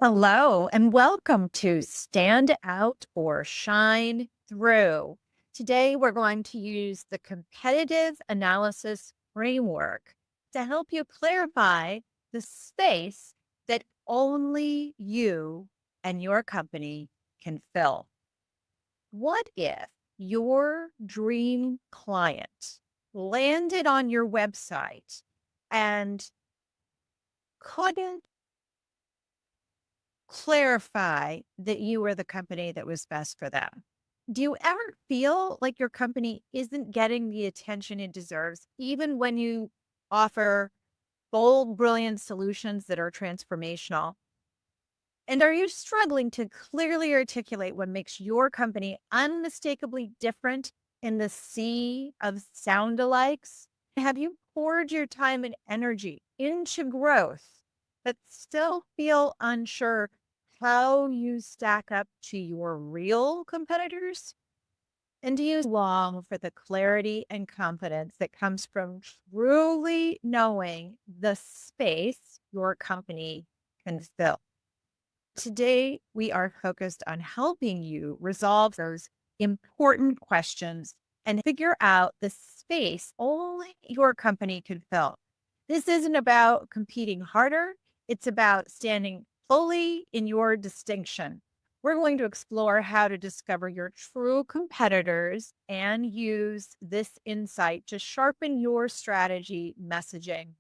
Hello, and welcome to Stand Out or Shine Through. Today, we're going to use the competitive analysis framework to help you clarify the space that only you and your company can fill. What if your dream client landed on your website and couldn't clarify that you were the company that was best for them? Do you ever feel like your company isn't getting the attention it deserves, even when you offer bold, brilliant solutions that are transformational? And are you struggling to clearly articulate what makes your company unmistakably different in the sea of sound alikes? Have you poured your time and energy into growth, but still feel unsure how you stack up to your real competitors? And do you long for the clarity and confidence that comes from truly knowing the space your company can fill? Today, we are focused on helping you resolve those important questions and figure out the space only your company can fill. This isn't about competing harder, it's about standing fully in your distinction. We're going to explore how to discover your true competitors and use this insight to sharpen your strategy, messaging,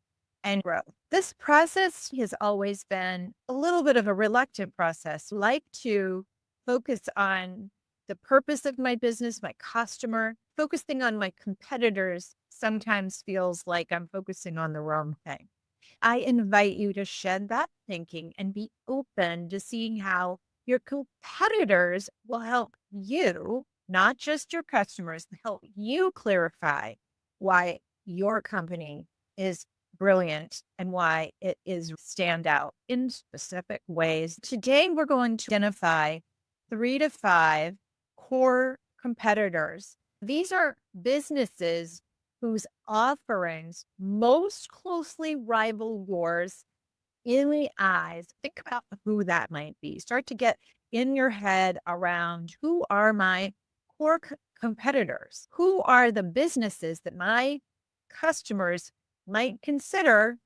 and growth. This process has always been a little bit of a reluctant process. I like to focus on the purpose of my business, my customer. Focusing on my competitors sometimes feels like I'm focusing on the wrong thing. I invite you to shed that thinking and be open to seeing how your competitors will help you, not just your customers, help you clarify why your company is brilliant and why it is stand out in specific ways. Today, we're going to identify 3 to 5 core competitors. These are businesses whose offerings most closely rival yours in the eyes. Think about who that might be. Start to get in your head around who are my core competitors? Who are the businesses that my customers might consider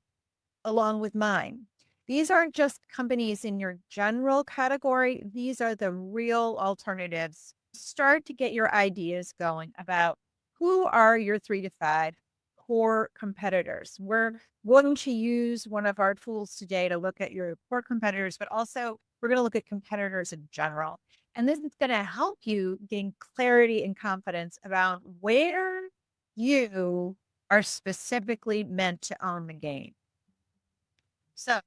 along with mine? These aren't just companies in your general category. These are the real alternatives. Start to get your ideas going about who are your 3 to 5 core competitors. We're going to use one of our tools today to look at your core competitors, but also we're going to look at competitors in general. And this is going to help you gain clarity and confidence about where you are specifically meant to own the game. So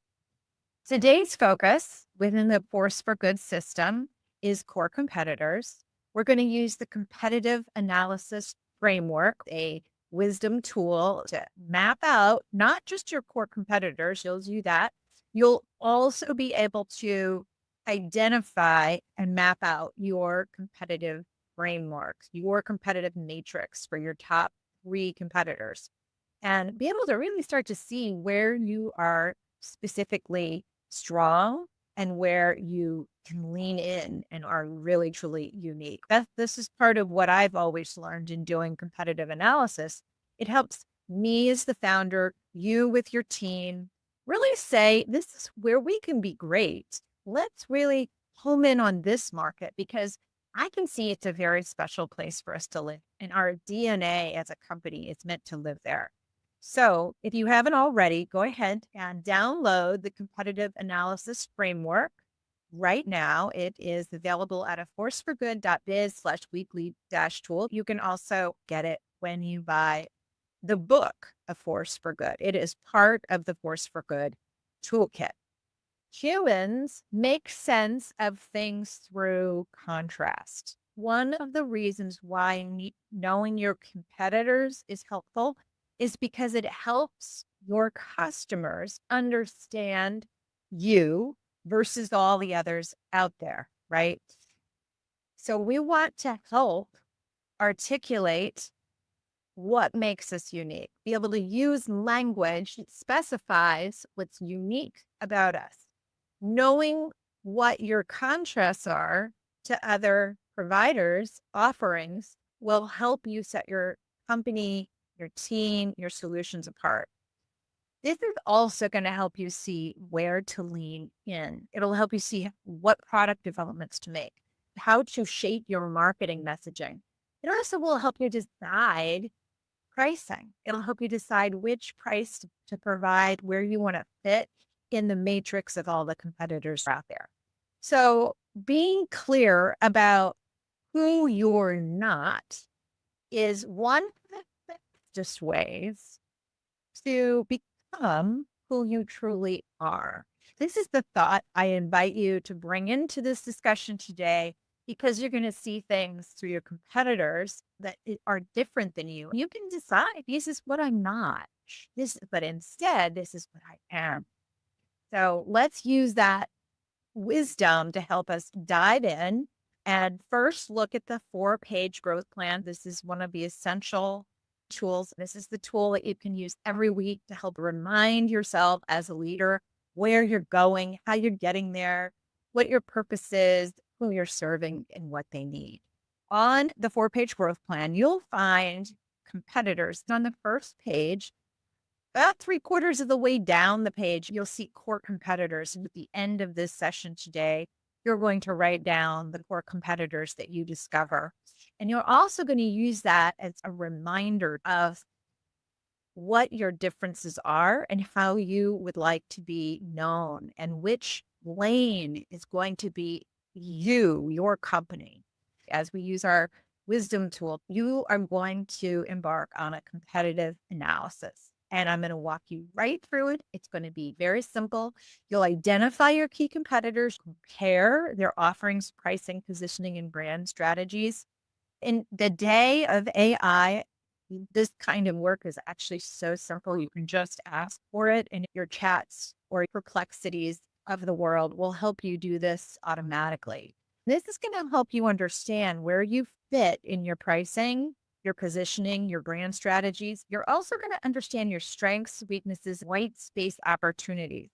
today's focus within the Force for Good system is core competitors. We're going to use the competitive analysis framework, a wisdom tool to map out not just your core competitors, you'll do that. You'll also be able to identify and map out your competitive frameworks, your competitive matrix for your top 3 competitors, and be able to really start to see where you are specifically strong and where you can lean in and are really truly unique. This is part of what I've always learned in doing competitive analysis. It helps me as the founder, you with your team, really say, this is where we can be great. Let's really home in on this market because I can see it's a very special place for us to live. And our DNA as a company is meant to live there. So if you haven't already, go ahead and download the competitive analysis framework. Right now, it is available at forceforgood.biz/weekly-tool. You can also get it when you buy the book, A Force for Good. It is part of the Force for Good toolkit. Humans make sense of things through contrast. One of the reasons why knowing your competitors is helpful is because it helps your customers understand you versus all the others out there, right? So we want to help articulate what makes us unique, be able to use language that specifies what's unique about us. Knowing what your contrasts are to other providers' offerings will help you set your company, your team, your solutions apart. This is also going to help you see where to lean in. It'll help you see what product developments to make, how to shape your marketing messaging. It also will help you decide pricing. It'll help you decide which price to provide, where you want to fit in the matrix of all the competitors out there. So being clear about who you're not is one of the fastest ways to become who you truly are. This is the thought I invite you to bring into this discussion today because you're going to see things through your competitors that are different than you. You can decide this is what I'm not. But instead, this is what I am. So let's use that wisdom to help us dive in and first look at the 4-page growth plan. This is one of the essential tools. This is the tool that you can use every week to help remind yourself as a leader where you're going, how you're getting there, what your purpose is, who you're serving, and what they need. On the 4-page growth plan, you'll find competitors. On the first page, about 3/4 of the way down the page, you'll see core competitors. And at the end of this session today, you're going to write down the core competitors that you discover. And you're also going to use that as a reminder of what your differences are and how you would like to be known and which lane is going to be you, your company. As we use our wisdom tool, you are going to embark on a competitive analysis. And I'm going to walk you right through it. It's going to be very simple. You'll identify your key competitors, compare their offerings, pricing, positioning, and brand strategies. In the day of AI, this kind of work is actually so simple. You can just ask for it, and your chats or perplexities of the world will help you do this automatically. This is going to help you understand where you fit in your pricing, your positioning, your brand strategies. You're also going to understand your strengths, weaknesses, white space opportunities,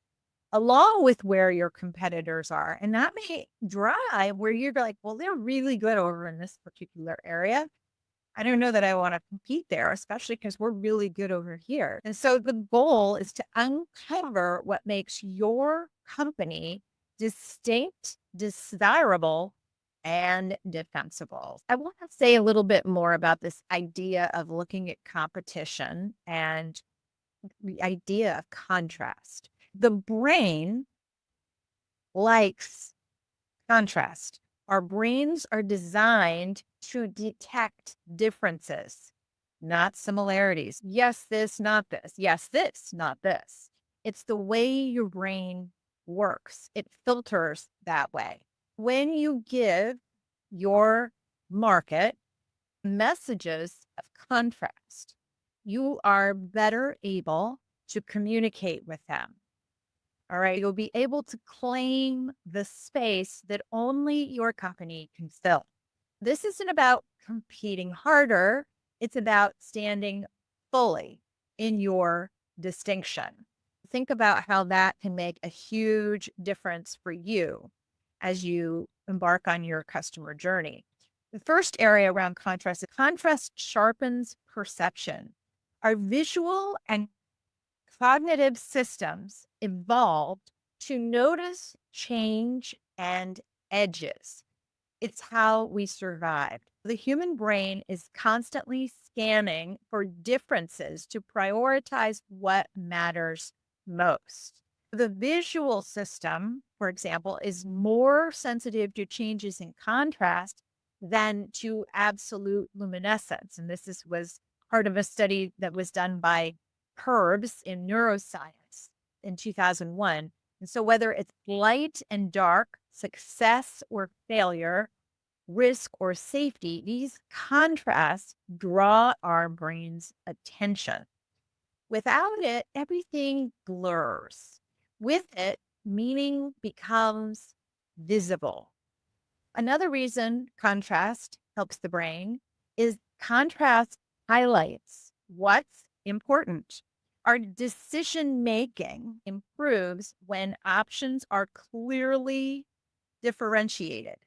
along with where your competitors are. And that may drive where you're like, well, they're really good over in this particular area. I don't know that I want to compete there, especially because we're really good over here. And so the goal is to uncover what makes your company distinct, desirable, and defensible. I want to say a little bit more about this idea of looking at competition and the idea of contrast. The brain likes contrast. Our brains are designed to detect differences, not similarities. Yes, this, not this. Yes, this, not this. It's the way your brain works. It filters that way. When you give your market messages of contrast, you are better able to communicate with them. All right. You'll be able to claim the space that only your company can fill. This isn't about competing harder. It's about standing fully in your distinction. Think about how that can make a huge difference for you as you embark on your customer journey. The first area around contrast is contrast sharpens perception. Our visual and cognitive systems evolved to notice change and edges. It's how we survived. The human brain is constantly scanning for differences to prioritize what matters most. The visual system, for example, is more sensitive to changes in contrast than to absolute luminescence. And was part of a study that was done by Herbs in neuroscience in 2001. And so whether it's light and dark, success or failure, risk or safety, these contrasts draw our brain's attention. Without it, everything blurs. With it, meaning becomes visible. Another reason contrast helps the brain is contrast highlights what's important. Our decision making improves when options are clearly differentiated.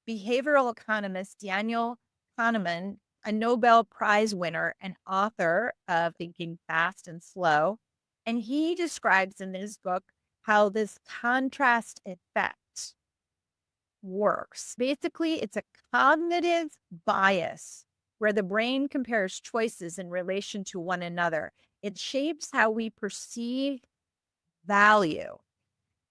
Behavioral economist Daniel Kahneman, a Nobel Prize winner and author of Thinking Fast and Slow, and he describes in his book how this contrast effect works. Basically, it's a cognitive bias where the brain compares choices in relation to one another. It shapes how we perceive value.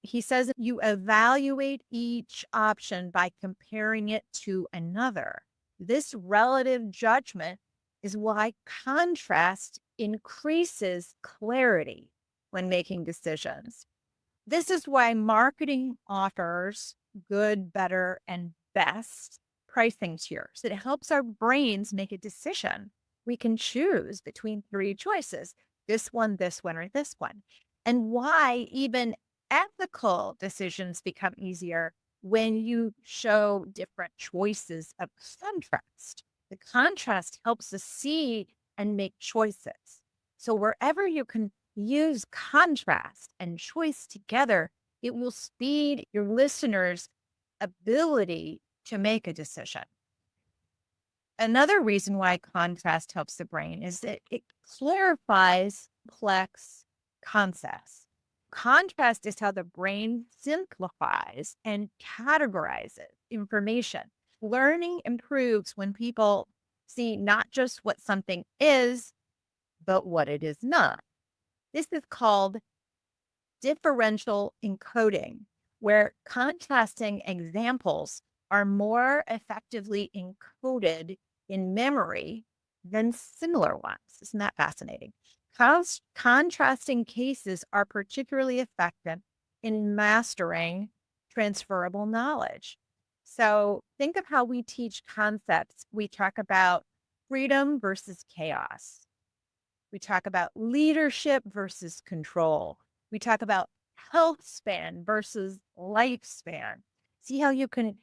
He says you evaluate each option by comparing it to another. This relative judgment is why contrast increases clarity when making decisions. This is why marketing offers good, better, and best pricing tiers. It helps our brains make a decision. We can choose between three choices, this one, or this one. And why even ethical decisions become easier when you show different choices of contrast. The contrast helps us see and make choices. So wherever you can use contrast and choice together, it will speed your listeners' ability to make a decision. Another reason why contrast helps the brain is that it clarifies complex concepts. Contrast is how the brain simplifies and categorizes information. Learning improves when people see not just what something is, but what it is not. This is called differential encoding, where contrasting examples are more effectively encoded in memory than similar ones. Isn't that fascinating? Contrasting cases are particularly effective in mastering transferable knowledge. So think of how we teach concepts. We talk about freedom versus chaos. We talk about leadership versus control. We talk about health span versus lifespan. See how you can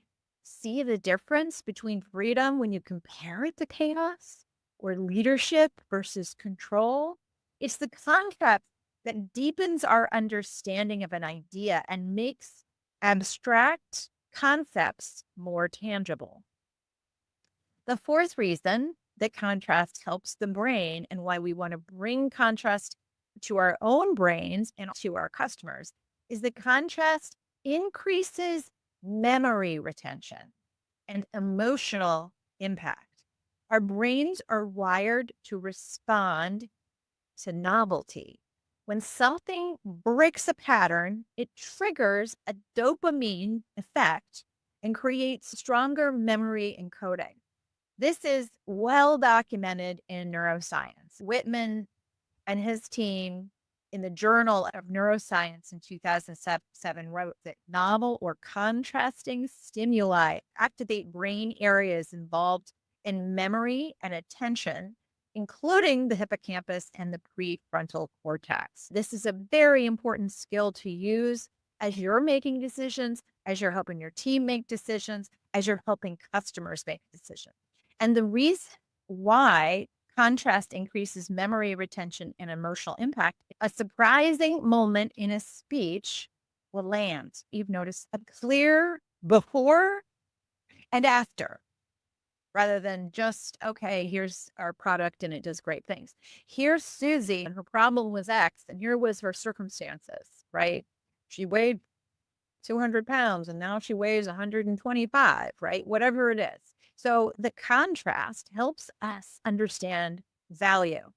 see the difference between freedom when you compare it to chaos, or leadership versus control? It's the concept that deepens our understanding of an idea and makes abstract concepts more tangible. The fourth reason that contrast helps the brain and why we want to bring contrast to our own brains and to our customers is that contrast increases memory retention and emotional impact. Our brains are wired to respond to novelty. When something breaks a pattern, it triggers a dopamine effect and creates stronger memory encoding. This is well documented in neuroscience. Whitman and his team in the Journal of Neuroscience in 2007 wrote that novel or contrasting stimuli activate brain areas involved in memory and attention, including the hippocampus and the prefrontal cortex. This is a very important skill to use as you're making decisions, as you're helping your team make decisions, as you're helping customers make decisions. And the reason why contrast increases memory retention and emotional impact, a surprising moment in a speech will land. You've noticed a clear before and after, rather than just, okay, here's our product and it does great things. Here's Susie and her problem was X, and here was her circumstances, right? She weighed 200 pounds and now she weighs 125, right? Whatever it is. So the contrast helps us understand value.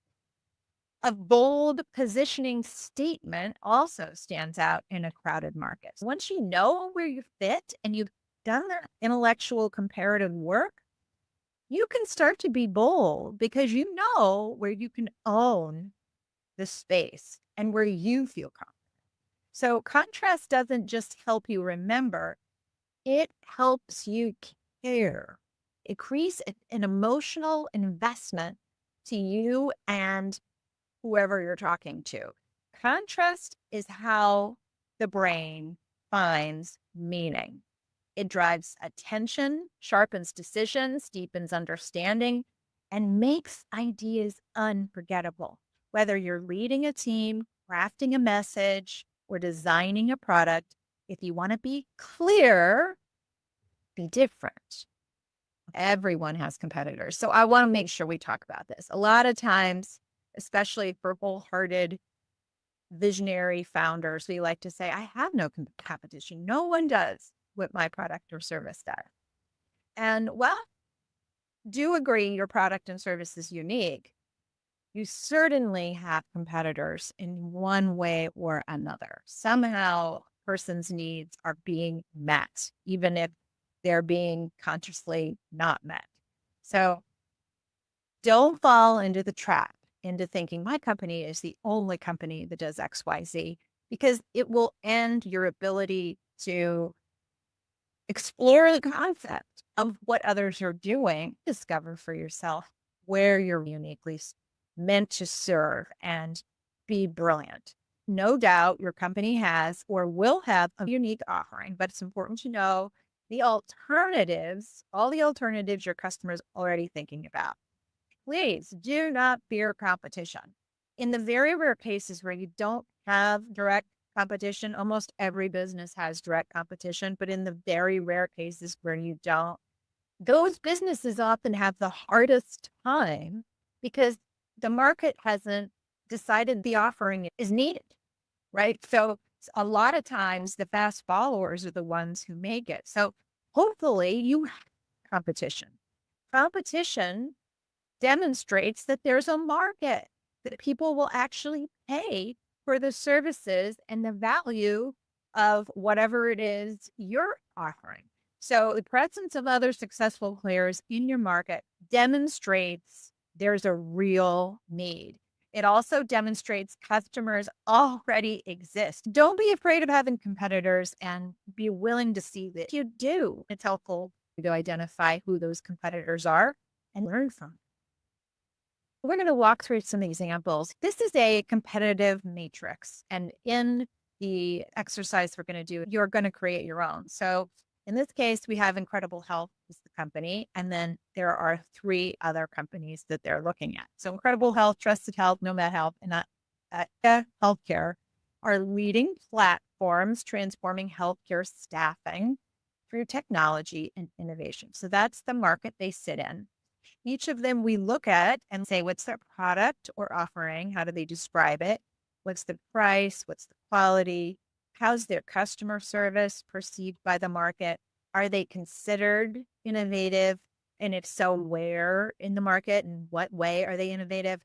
A bold positioning statement also stands out in a crowded market. Once you know where you fit and you've done that intellectual comparative work, you can start to be bold because you know where you can own the space and where you feel confident. So contrast doesn't just help you remember, it helps you care. It creates an emotional investment to you and whoever you're talking to. Contrast is how the brain finds meaning. It drives attention, sharpens decisions, deepens understanding, and makes ideas unforgettable. Whether you're leading a team, crafting a message, or designing a product, If you want to be clear, be different. Everyone has competitors. So I want to make sure we talk about this. A lot of times, especially for wholehearted visionary founders, we like to say, I have no competition. No one does what my product or service does. And well, do agree your product and service is unique. You certainly have competitors in one way or another. Somehow, person's needs are being met, even if they're being consciously not met. So don't fall into the trap into thinking my company is the only company that does XYZ, because it will end your ability to explore the concept of what others are doing, discover for yourself where you're uniquely meant to serve and be brilliant. No doubt your company has or will have a unique offering, but it's important to know the alternatives, all the alternatives your customers are already thinking about. Please do not fear competition. In the very rare cases where you don't have direct competition, almost every business has direct competition, but in the very rare cases where you don't, those businesses often have the hardest time because the market hasn't decided the offering is needed, right? So a lot of times the fast followers are the ones who make it. So hopefully you have competition. Competition demonstrates that there's a market, that people will actually pay for the services and the value of whatever it is you're offering. So the presence of other successful players in your market demonstrates there's a real need. It also demonstrates customers already exist. Don't be afraid of having competitors and be willing to see that you do. It's helpful to identify who those competitors are and learn from them. We're going to walk through some examples. This is a competitive matrix. And in the exercise we're going to do, you're going to create your own. So in this case, we have Incredible Health is the company. And then there are 3 other companies that they're looking at. So Incredible Health, Trusted Health, Nomad Health, and Healthcare are leading platforms transforming healthcare staffing through technology and innovation. So that's the market they sit in. Each of them we look at and say, what's their product or offering? How do they describe it? What's the price? What's the quality? How's their customer service perceived by the market? Are they considered innovative? And if so, where in the market and what way are they innovative?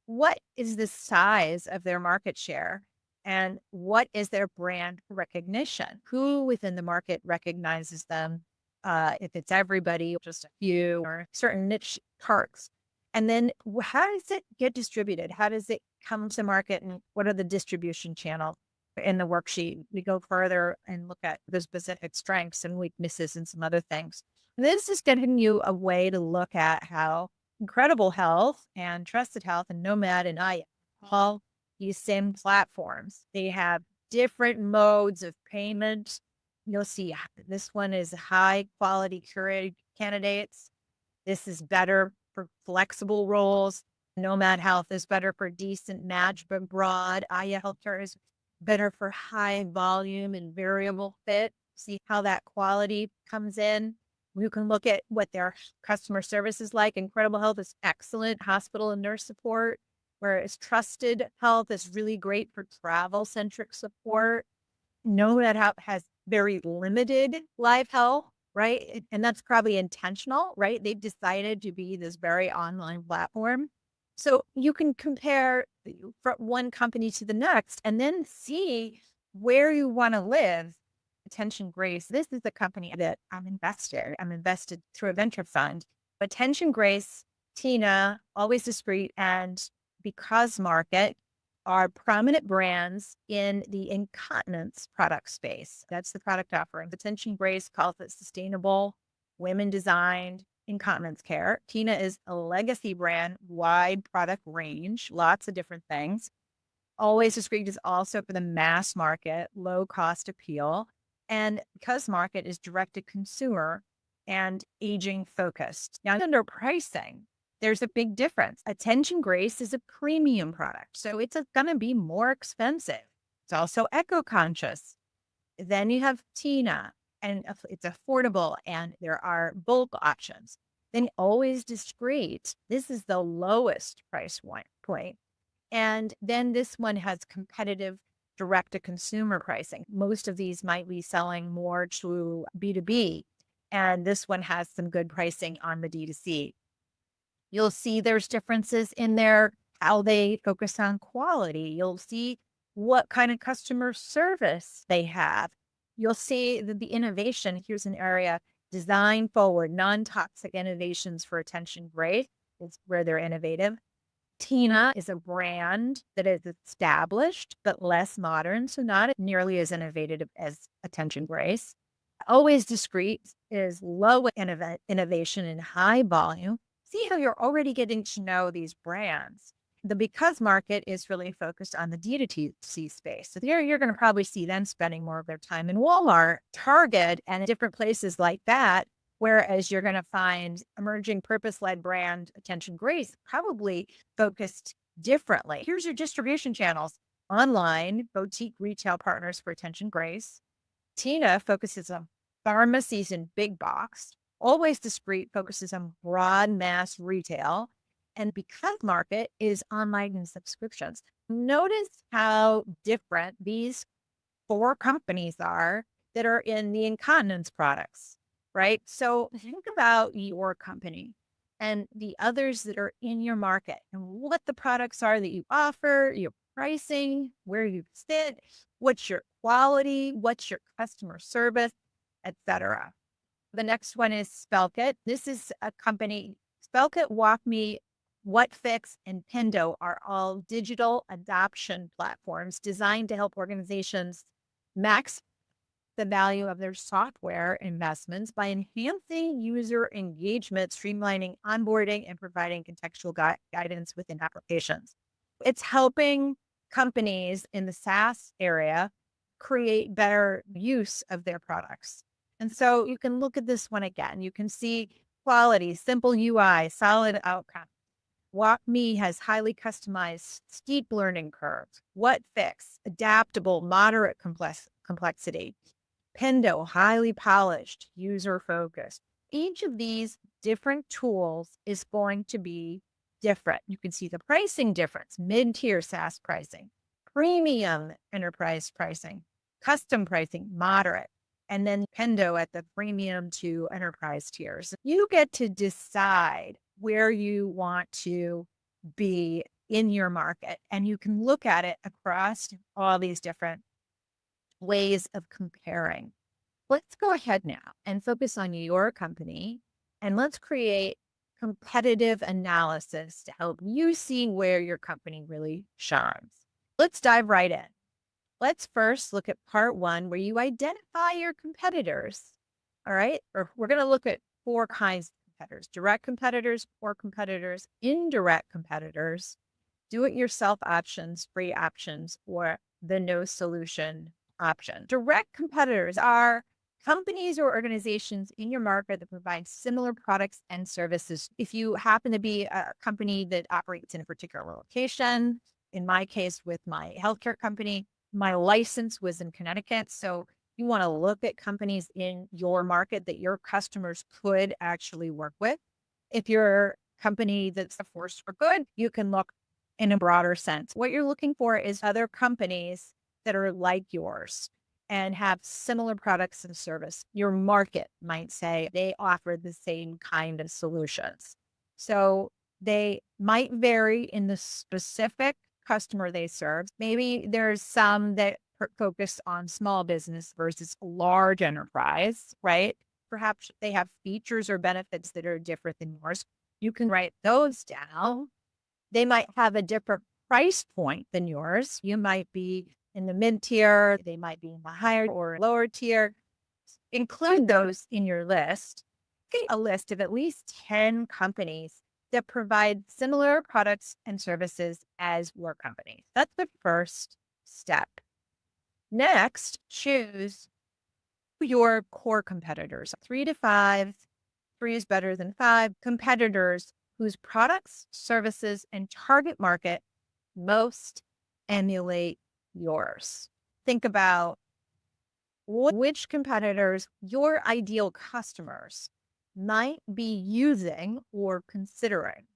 What is the size of their market share? And what is their brand recognition? Who within the market recognizes them? If it's everybody, just a few or certain niche parts. And then how does it get distributed? How does it come to market? And what are the distribution channels? In the worksheet, we go further and look at the specific strengths and weaknesses and some other things. And this is giving you a way to look at how Incredible Health and Trusted Health and Nomad and I all use same platforms. They have different modes of payment. You'll see this one is high quality curated candidates. This is better for flexible roles. Nomad Health is better for decent match, but broad. Aya Healthcare is better for high volume and variable fit. See how that quality comes in. You can look at what their customer service is like. Incredible Health is excellent hospital and nurse support, whereas Trusted Health is really great for travel-centric support. Nomad Health has very limited live health, right? And that's probably intentional, right? They've decided to be this very online platform. So you can compare from one company to the next and then see where you want to live. Attention Grace, this is the company that I'm invested through a venture fund. Attention Grace, Tina, Always Discreet, and Because Market are prominent brands in the incontinence product space. That's the product offering. Attention Grace calls it sustainable, women designed incontinence care. Tina is a legacy brand, wide product range, lots of different things. Always Discreet is also for the mass market, low cost appeal. And Because Market is direct to consumer and aging focused. Now, under pricing, there's a big difference. Attention Grace is a premium product, so it's going to be more expensive. It's also eco-conscious. Then you have Tina, and it's affordable, and there are bulk options. Then always discreet. This is the lowest price point. And then this one has competitive direct to consumer pricing. Most of these might be selling more to B2B. And this one has some good pricing on the D2C. You'll see there's differences in their how they focus on quality. You'll see what kind of customer service they have. You'll see that the innovation, here's an area, design forward, non-toxic innovations for attention grace is where they're innovative. Tina is a brand that is established but less modern, so not nearly as innovative as Attention Grace. Always Discreet is low innovation and high volume. See how you're already getting to know these brands. The Because market is really focused on the D2C space. So there you're going to probably see them spending more of their time in Walmart, Target, and different places like that. Whereas you're going to find emerging purpose-led brand Attention Grace probably focused differently. Here's your distribution channels. Online, boutique retail partners for Attention Grace. Tina focuses on pharmacies and big box. Always Discreet focuses on broad mass retail. And Because market is online and subscriptions. Notice how different these 4 companies are that are in the incontinence products, right? So think about your company and the others that are in your market and what the products are that you offer, your pricing, where you sit, what's your quality, what's your customer service, etc. The next one is Spellkit. This is a company, Spellkit, WalkMe, WhatFix, and Pendo are all digital adoption platforms designed to help organizations max the value of their software investments by enhancing user engagement, streamlining onboarding, and providing contextual guidance within applications. It's helping companies in the SaaS area create better use of their products. And so you can look at this one again. You can see quality, simple UI, solid outcome. WalkMe has highly customized, steep learning curves. WhatFix, adaptable, moderate complexity. Pendo, highly polished, user-focused. Each of these different tools is going to be different. You can see the pricing difference, mid-tier SaaS pricing, premium enterprise pricing, custom pricing, moderate, and then Pendo at the premium to enterprise tiers. You get to decide where you want to be in your market, and you can look at it across all these different ways of comparing. Let's go ahead now and focus on your company, and let's create competitive analysis to help you see where your company really shines. Let's dive right in. Let's first look at part 1, where you identify your competitors. All right. Or we're going to look at 4 kinds of competitors: direct competitors, core competitors, indirect competitors, do-it-yourself options, free options, or the no solution option. Direct competitors are companies or organizations in your market that provide similar products and services. If you happen to be a company that operates in a particular location, in my case with my healthcare company, my license was in Connecticut. So you want to look at companies in your market that your customers could actually work with. If you're a company that's a force for good, you can look in a broader sense. What you're looking for is other companies that are like yours and have similar products and service. Your market might say they offer the same kind of solutions. So they might vary in the specific customer they serve. Maybe there's some that focus on small business versus large enterprise, right? Perhaps they have features or benefits that are different than yours. You can write those down. They might have a different price point than yours. You might be in the mid tier, they might be in the higher or lower tier. Include those in your list. Get a list of at least 10 companies that provide similar products and services as your company. That's the first step. Next, choose your core competitors. 3 to 5, 3 is better than 5 competitors whose products, services, and target market most emulate yours. Think about which competitors your ideal customers might be using or considering.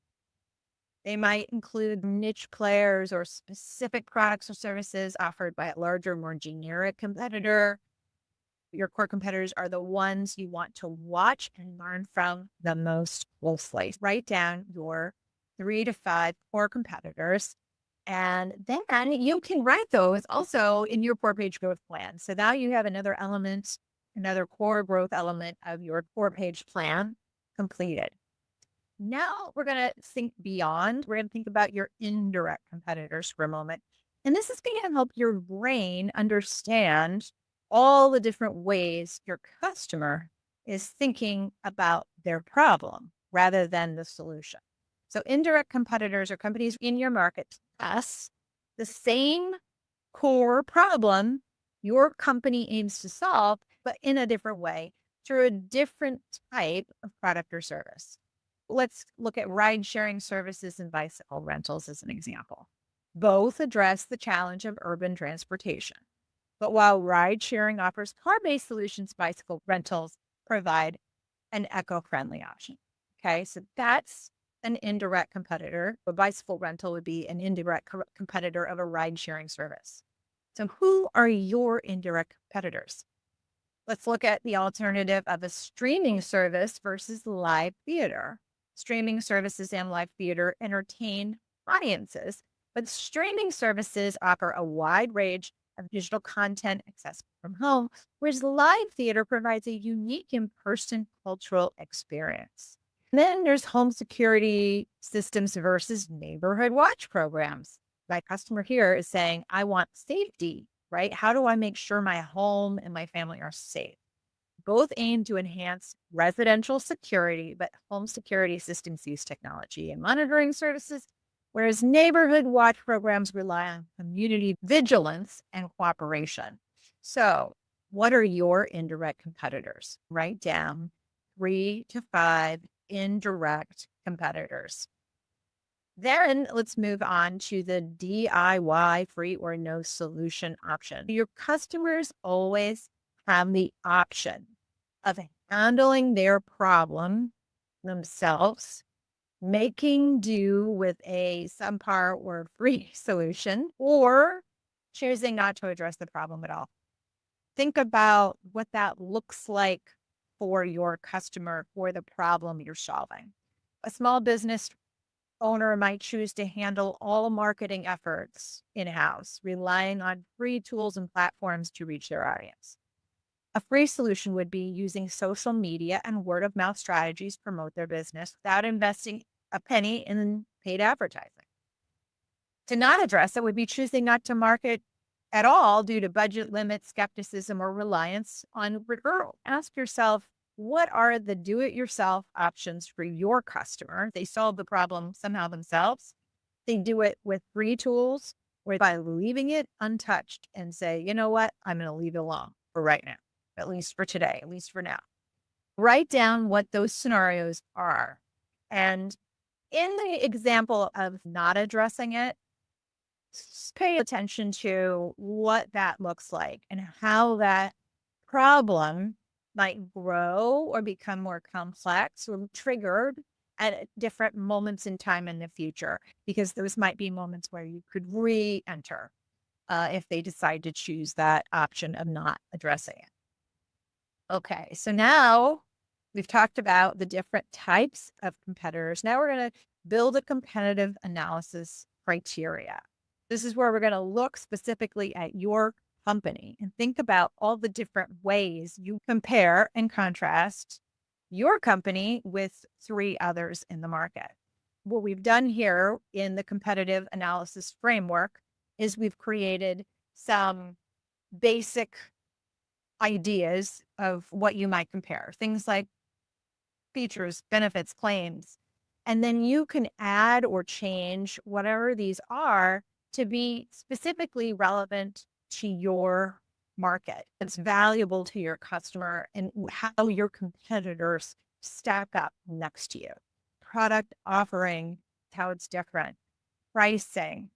They might include niche players or specific products or services offered by a larger, more generic competitor. Your core competitors are the ones you want to watch and learn from the most closely. Write down your 3 to 5 core competitors, and then you can write those also in your 4-page growth plan. So now you have another element, another core growth element of your 4-page plan completed. Now we're going to think beyond. We're going to think about your indirect competitors for a moment. And this is going to help your brain understand all the different ways your customer is thinking about their problem rather than the solution. So indirect competitors are companies in your market test the same core problem your company aims to solve, but in a different way through a different type of product or service. Let's look at ride sharing services and bicycle rentals as an example. Both address the challenge of urban transportation. But while ride sharing offers car-based solutions, bicycle rentals provide an eco-friendly option. Okay, so that's an indirect competitor. A bicycle rental would be an indirect competitor of a ride sharing service. So who are your indirect competitors? Let's look at the alternative of a streaming service versus live theater. Streaming services and live theater entertain audiences, but streaming services offer a wide range of digital content accessible from home, whereas live theater provides a unique in-person cultural experience. And then there's home security systems versus neighborhood watch programs. My customer here is saying, I want safety, right? How do I make sure my home and my family are safe? Both aim to enhance residential security, but home security systems use technology and monitoring services, whereas neighborhood watch programs rely on community vigilance and cooperation. So, what are your indirect competitors? Write down 3 to 5 indirect competitors. Then let's move on to the DIY free or no solution option. Your customers always have the option of handling their problem themselves, making do with a subpar or free solution, or choosing not to address the problem at all. Think about what that looks like for your customer, for the problem you're solving. A small business owner might choose to handle all marketing efforts in-house, relying on free tools and platforms to reach their audience. A free solution would be using social media and word of mouth strategies to promote their business without investing a penny in paid advertising. To not address it would be choosing not to market at all due to budget limits, skepticism, or reliance on referral. Ask yourself, what are the do-it-yourself options for your customer? They solve the problem somehow themselves. They do it with free tools or by leaving it untouched and say, you know what, I'm going to leave it alone for right now, at least for today, at least for now. Write down what those scenarios are. And in the example of not addressing it, pay attention to what that looks like and how that problem might grow or become more complex or triggered at different moments in time in the future, because those might be moments where you could re-enter if they decide to choose that option of not addressing it. Okay, so now we've talked about the different types of competitors. Now we're going to build a competitive analysis criteria. This is where we're going to look specifically at your company and think about all the different ways you compare and contrast your company with 3 others in the market. What we've done here in the competitive analysis framework is we've created some basic ideas of what you might compare, things like features, benefits, claims, and then you can add or change whatever these are to be specifically relevant to your market. It's valuable to your customer and how your competitors stack up next to you. Product offering, how it's different. Pricing,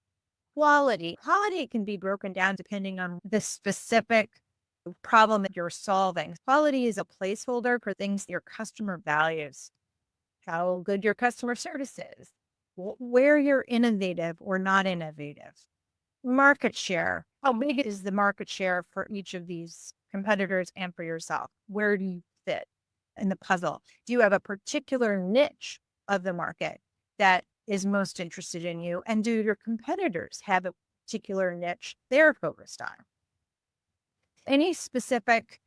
quality. Quality can be broken down depending on the specific problem that you're solving. Quality is a placeholder for things your customer values, how good your customer service is, where you're innovative or not innovative. Market share. How big is the market share for each of these competitors and for yourself? Where do you fit in the puzzle? Do you have a particular niche of the market that is most interested in you? And do your competitors have a particular niche they're focused on? Any specific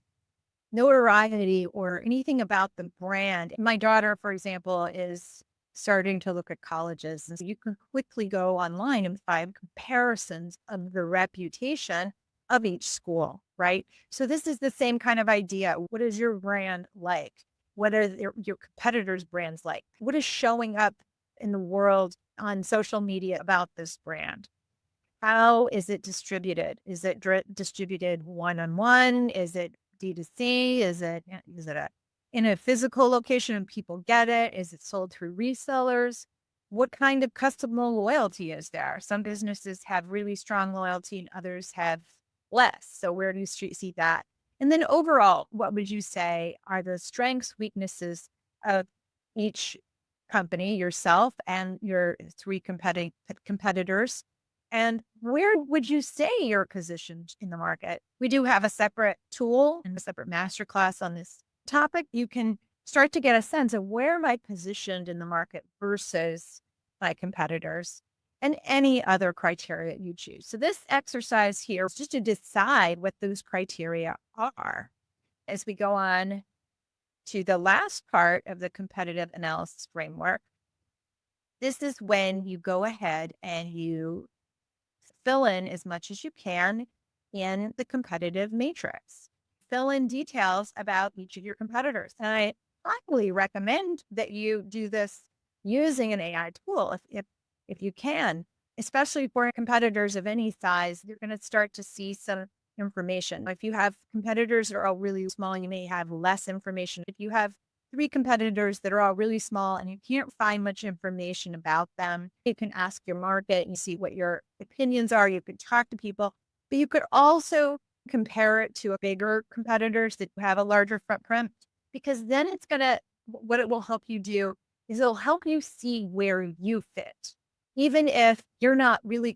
notoriety or anything about the brand. My daughter, for example, is starting to look at colleges. And so you can quickly go online and find comparisons of the reputation of each school, right? So this is the same kind of idea. What is your brand like? What are your competitors' brands like? What is showing up in the world on social media about this brand? How is it distributed? Is it distributed one-on-one? Is it D2C? Is it in a physical location and people get it? Is it sold through resellers? What kind of customer loyalty is there? Some businesses have really strong loyalty and others have less. So where do you see that? And then overall, what would you say are the strengths, weaknesses of each company, yourself and your three competitors? And where would you say you're positioned in the market? We do have a separate tool and a separate masterclass on this topic. You can start to get a sense of where am I positioned in the market versus my competitors and any other criteria you choose. So this exercise here is just to decide what those criteria are. As we go on to the last part of the competitive analysis framework, this is when you go ahead and you fill in as much as you can in the competitive matrix. Fill in details about each of your competitors. And I highly recommend that you do this using an AI tool if you can, especially for competitors of any size. You're going to start to see some information. If you have competitors that are all really small, you may have less information. If you have three competitors that are all really small and you can't find much information about them, you can ask your market and see what your opinions are. You could talk to people, but you could also compare it to bigger competitors that have a larger footprint, because then what it will help you do is it'll help you see where you fit. Even if you're not really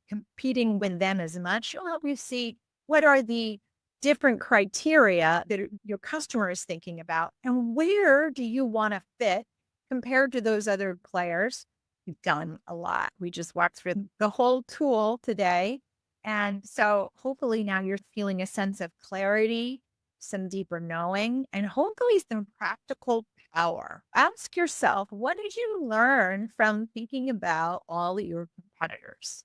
competing with them as much, it'll help you see what are the different criteria that your customer is thinking about and where do you want to fit compared to those other players. You've done a lot. We just walked through the whole tool today. And so hopefully now you're feeling a sense of clarity, some deeper knowing, and hopefully some practical power. Ask yourself, what did you learn from thinking about all your competitors?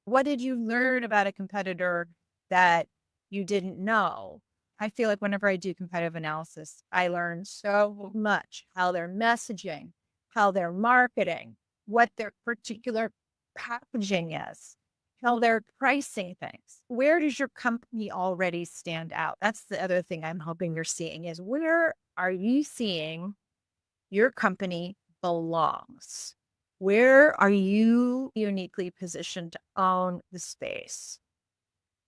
What did you learn about a competitor that you didn't know? I feel like whenever I do competitive analysis, I learn so much, how they're messaging, how they're marketing, what their particular packaging is, how they're pricing things. Where does your company already stand out? That's the other thing I'm hoping you're seeing is where are you seeing your company belongs? Where are you uniquely positioned to own the space?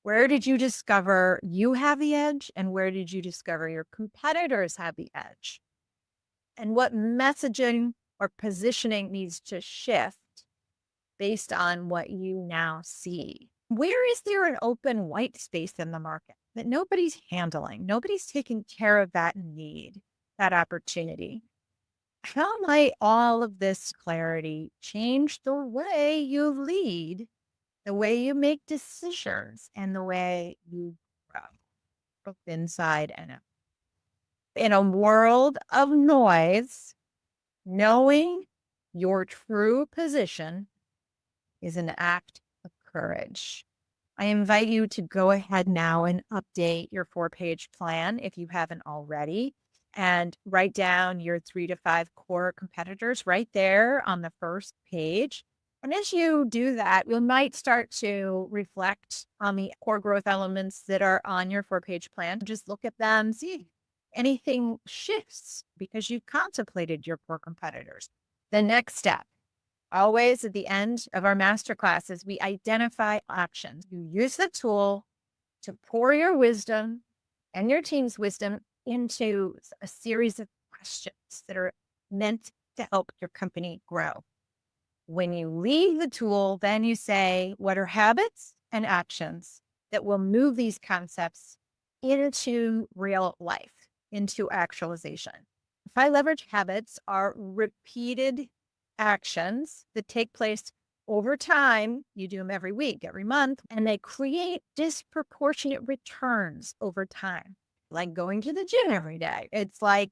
Where did you discover you have the edge? And where did you discover your competitors have the edge? And what messaging or positioning needs to shift based on what you now see? Where is there an open white space in the market that nobody's handling? Nobody's taking care of that need, that opportunity. How might all of this clarity change the way you lead, the way you make decisions, and the way you grow, both inside and out? In a world of noise, knowing your true position is an act of courage. I invite you to go ahead now and update your 4-page plan if you haven't already, and write down your 3 to 5 core competitors right there on the first page. And as you do that, you might start to reflect on the core growth elements that are on your 4-page plan. Just look at them, see if anything shifts because you've contemplated your core competitors. The next step, always at the end of our masterclasses, we identify actions. You use the tool to pour your wisdom and your team's wisdom into a series of questions that are meant to help your company grow. When you leave the tool, then you say, what are habits and actions that will move these concepts into real life, into actualization? High leverage habits are repeated actions that take place over time. You do them every week, every month, and they create disproportionate returns over time. Like going to the gym every day. It's like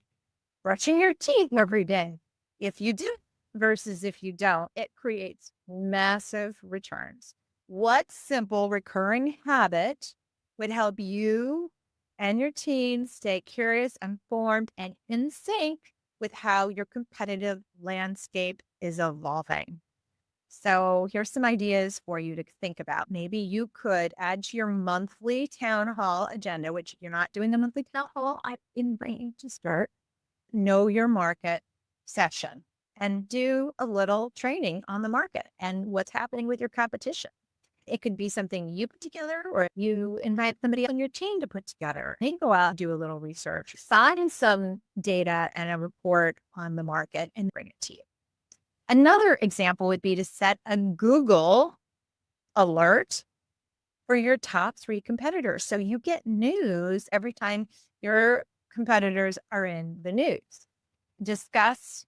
brushing your teeth every day. If you do versus if you don't, it creates massive returns. What simple recurring habit would help you and your team stay curious, informed, and in sync with how your competitive landscape is evolving? So here's some ideas for you to think about. Maybe you could add to your monthly town hall agenda, which you're not doing the monthly town hall. I'm inviting to start know your market session and do a little training on the market and what's happening with your competition. It could be something you put together or you invite somebody on your team to put together. They go out and do a little research, find some data and a report on the market and bring it to you. Another example would be to set a Google alert for your top 3 competitors. So you get news every time your competitors are in the news. Discuss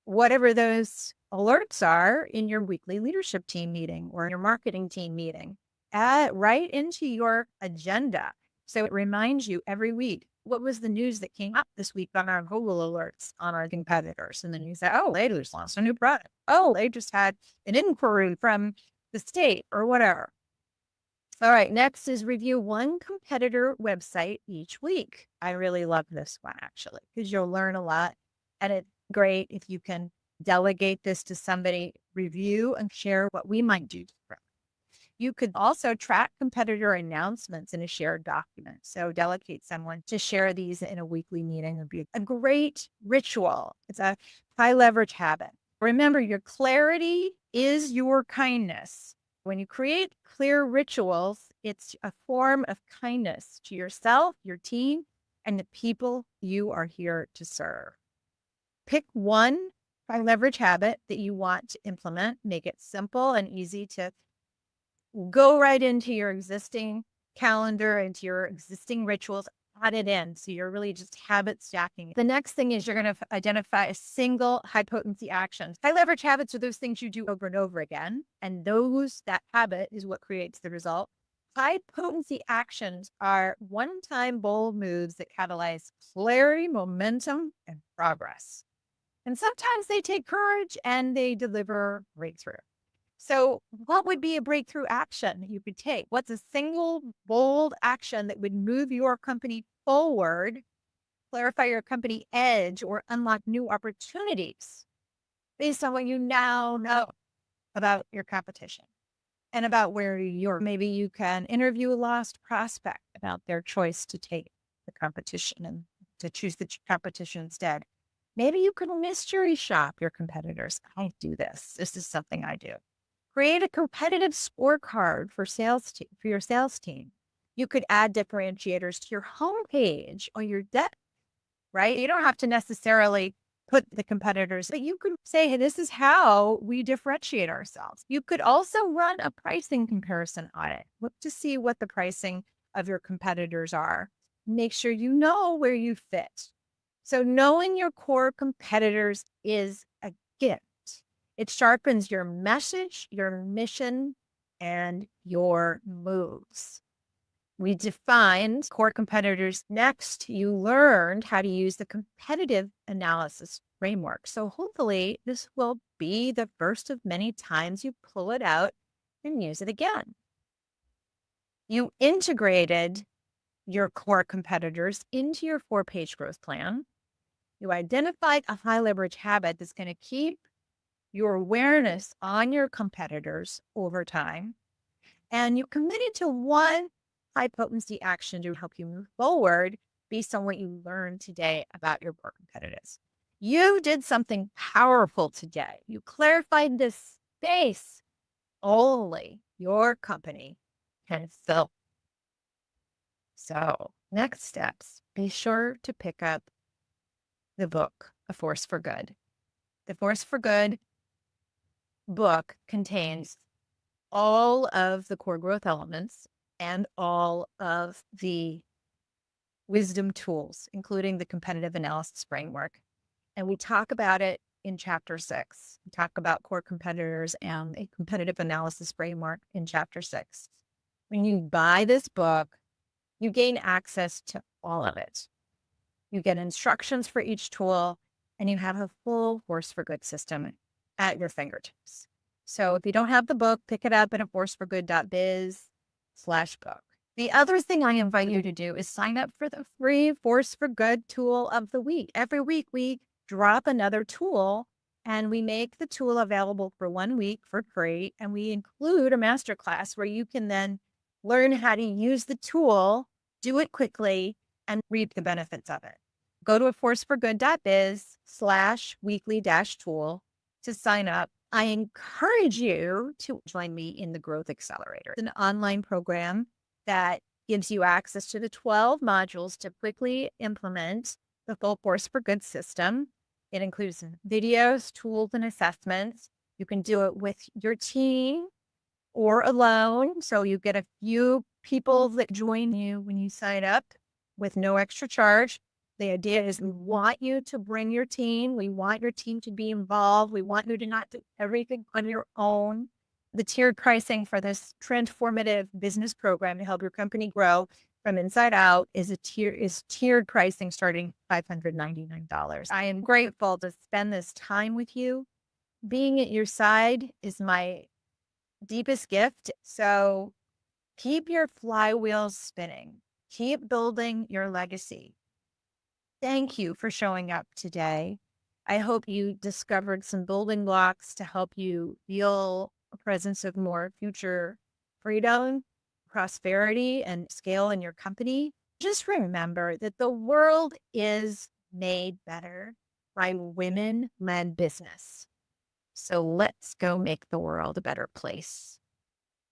whatever those alerts are in your weekly leadership team meeting or your marketing team meeting. Add right into your agenda. So it reminds you every week, what was the news that came up this week on our Google alerts on our competitors? And then you say, oh, they just launched a new product. Oh, they just had an inquiry from the state or whatever. All right, next is review one competitor website each week. I really love this one actually, because you'll learn a lot. And it's great if you can delegate this to somebody, review and share what we might do differently. You could also track competitor announcements in a shared document. So delegate someone to share these in a weekly meeting would be a great ritual. It's a high leverage habit. Remember, your clarity is your kindness. When you create clear rituals, it's a form of kindness to yourself, your team, and the people you are here to serve. Pick one high leverage habit that you want to implement. Make it simple and easy to go right into your existing calendar, into your existing rituals, add it in. So you're really just habit stacking. The next thing is you're going to identify a single high potency action. High leverage habits are those things you do over and over again. And that habit is what creates the result. High potency actions are one-time bold moves that catalyze clarity, momentum, and progress. And sometimes they take courage and they deliver breakthrough. So what would be a breakthrough action you could take? What's a single bold action that would move your company forward, clarify your company edge, or unlock new opportunities based on what you now know about your competition and about where maybe you can interview a lost prospect about their choice to take the competition and to choose the competition instead. Maybe you can mystery shop your competitors. I do this. This is something I do. Create a competitive scorecard for your sales team. You could add differentiators to your homepage or your deck, right? You don't have to necessarily put the competitors, but you could say, hey, this is how we differentiate ourselves. You could also run a pricing comparison audit. Look to see what the pricing of your competitors are. Make sure you know where you fit. So knowing your core competitors is a gift. It sharpens your message, your mission, and your moves. We defined core competitors. Next, you learned how to use the competitive analysis framework. So hopefully this will be the first of many times you pull it out and use it again. You integrated your core competitors into your 4-page growth plan. You identified a high leverage habit that's going to keep your awareness on your competitors over time, and you committed to one high potency action to help you move forward based on what you learned today about your core competitors. You did something powerful today. You clarified this space only your company can fill. So, next steps, be sure to pick up the book, A Force for Good. The Force for Good book contains all of the core growth elements and all of the wisdom tools, including the competitive analysis framework. And we talk about it in chapter 6. We talk about core competitors and a competitive analysis framework in chapter 6. When you buy this book, you gain access to all of it. You get instructions for each tool, and you have a full Force for Good system at your fingertips. So if you don't have the book, pick it up at aforceforgood.biz/book. The other thing I invite you to do is sign up for the free Force for Good tool of the week. Every week we drop another tool and we make the tool available for 1 week for free. And we include a masterclass where you can then learn how to use the tool, do it quickly, and reap the benefits of it. Go to aforceforgood.biz/weekly-tool to sign up. I encourage you to join me in the Growth Accelerator, an online program that gives you access to the 12 modules to quickly implement the full Force for Good system. It includes videos, tools, and assessments. You can do it with your team or alone. So you get a few people that join you when you sign up with no extra charge. The idea is we want you to bring your team. We want your team to be involved. We want you to not do everything on your own. The tiered pricing for this transformative business program to help your company grow from inside out is tiered pricing starting $599. I am grateful to spend this time with you. Being at your side is my deepest gift. So keep your flywheels spinning. Keep building your legacy. Thank you for showing up today. I hope you discovered some building blocks to help you feel a presence of more future freedom, prosperity, and scale in your company. Just remember that the world is made better by women-led business. So let's go make the world a better place.